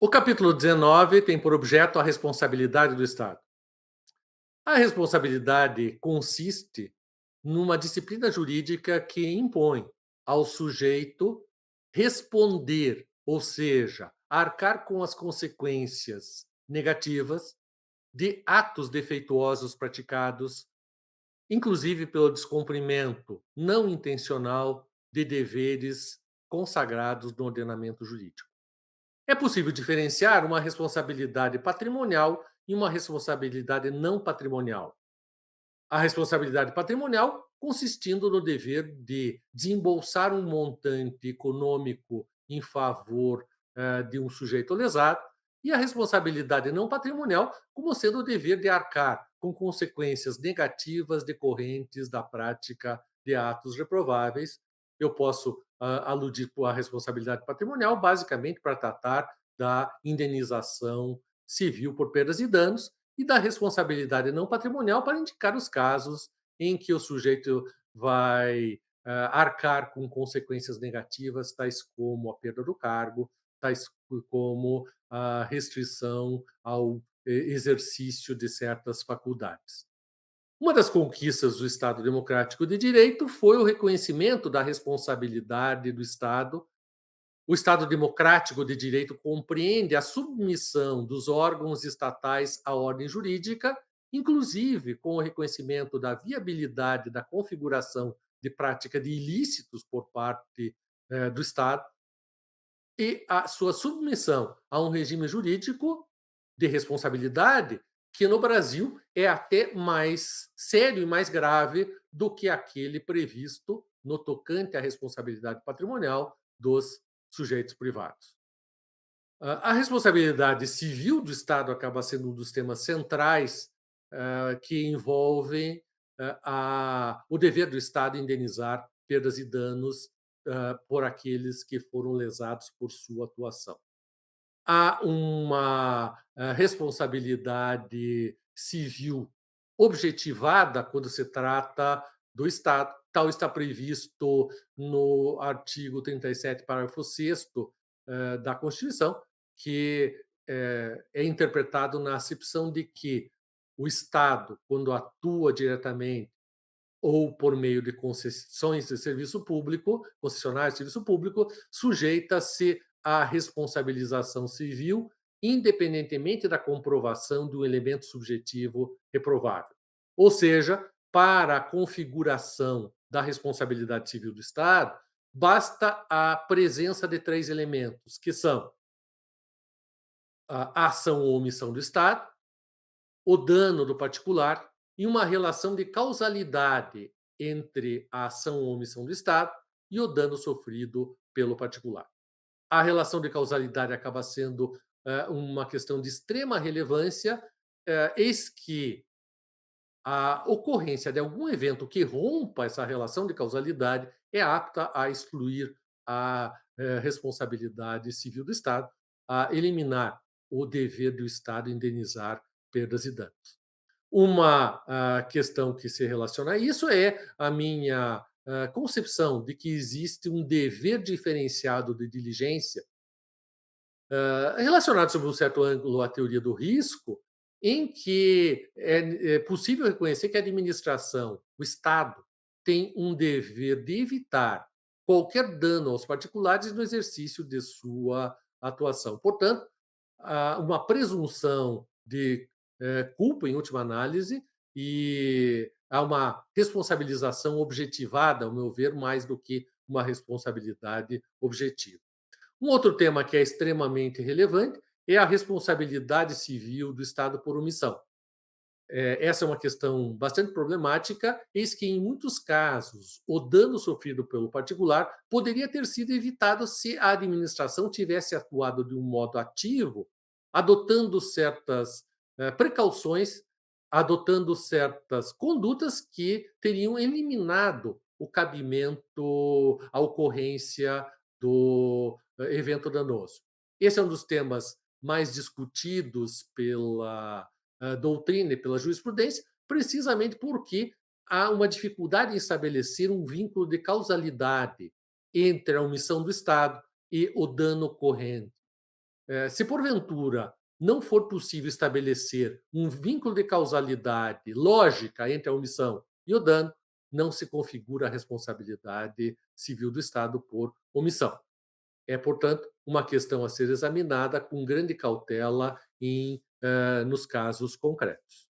O capítulo 19 tem por objeto a responsabilidade do Estado. A responsabilidade consiste numa disciplina jurídica que impõe ao sujeito responder, ou seja, arcar com as consequências negativas de atos defeituosos praticados, inclusive pelo descumprimento não intencional de deveres consagrados no ordenamento jurídico. É possível diferenciar uma responsabilidade patrimonial e uma responsabilidade não patrimonial. A responsabilidade patrimonial consistindo no dever de desembolsar um montante econômico em favor de um sujeito lesado, e a responsabilidade não patrimonial como sendo o dever de arcar com consequências negativas decorrentes da prática de atos reprováveis. Eu posso aludir à responsabilidade patrimonial basicamente para tratar da indenização civil por perdas e danos, e da responsabilidade não patrimonial para indicar os casos em que o sujeito vai arcar com consequências negativas, tais como a perda do cargo, tais como a restrição ao exercício de certas faculdades. Uma das conquistas do Estado Democrático de Direito foi o reconhecimento da responsabilidade do Estado. O Estado democrático de direito compreende a submissão dos órgãos estatais à ordem jurídica, inclusive com o reconhecimento da viabilidade da configuração de prática de ilícitos por parte do Estado e a sua submissão a um regime jurídico de responsabilidade que no Brasil é até mais sério e mais grave do que aquele previsto no tocante à responsabilidade patrimonial dos sujeitos privados. A responsabilidade civil do Estado acaba sendo um dos temas centrais que envolvem o dever do Estado indenizar perdas e danos por aqueles que foram lesados por sua atuação. Há uma responsabilidade civil objetivada quando se trata do Estado. Tal está previsto no artigo 37, parágrafo 6º da Constituição, que é interpretado na acepção de que o Estado, quando atua diretamente ou por meio de concessões de serviço público, concessionárias de serviço público, sujeita-se à responsabilização civil, independentemente da comprovação de um elemento subjetivo reprovável. Ou seja, para a configuração da responsabilidade civil do Estado, basta a presença de três elementos, que são a ação ou omissão do Estado, o dano do particular e uma relação de causalidade entre a ação ou omissão do Estado e o dano sofrido pelo particular. A relação de causalidade acaba sendo uma questão de extrema relevância, eis que a ocorrência de algum evento que rompa essa relação de causalidade é apta a excluir a responsabilidade civil do Estado, a eliminar o dever do Estado indenizar perdas e danos. Uma questão que se relaciona a isso é a minha concepção de que existe um dever diferenciado de diligência relacionado sob um certo ângulo à teoria do risco, em que é possível reconhecer que a administração, o Estado, tem um dever de evitar qualquer dano aos particulares no exercício de sua atuação. Portanto, há uma presunção de culpa, em última análise, e há uma responsabilização objetivada, ao meu ver, mais do que uma responsabilidade objetiva. Um outro tema que é extremamente relevante é a responsabilidade civil do Estado por omissão. Essa é uma questão bastante problemática, eis que, em muitos casos, o dano sofrido pelo particular poderia ter sido evitado se a administração tivesse atuado de um modo ativo, adotando certas precauções, adotando certas condutas que teriam eliminado o cabimento, a ocorrência do evento danoso. Esse é um dos temas mais discutidos pela doutrina e pela jurisprudência, precisamente porque há uma dificuldade em estabelecer um vínculo de causalidade entre a omissão do Estado e o dano corrente. Se porventura não for possível estabelecer um vínculo de causalidade lógica entre a omissão e o dano, não se configura a responsabilidade civil do Estado por omissão. É, portanto, uma questão a ser examinada com grande cautela nos casos concretos.